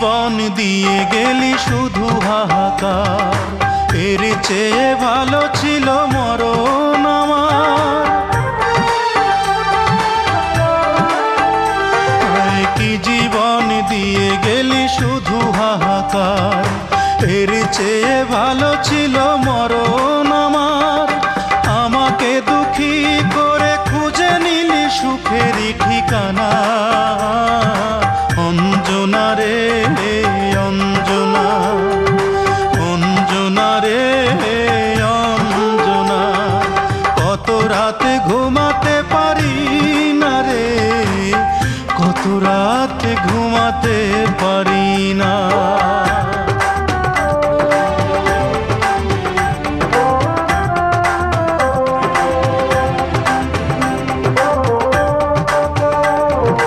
জীবন দিয়ে গেলি শুধু হাহাকার, এর চেয়ে ভালো ছিল মরণ আমার। কি জীবন দিয়ে গেলি শুধু হাহাকার, এর চেয়ে ভালো ছিল মরণ আমার। আমাকে দুঃখী করে খুঁজে নিলি সুখেরই ঠিকানা।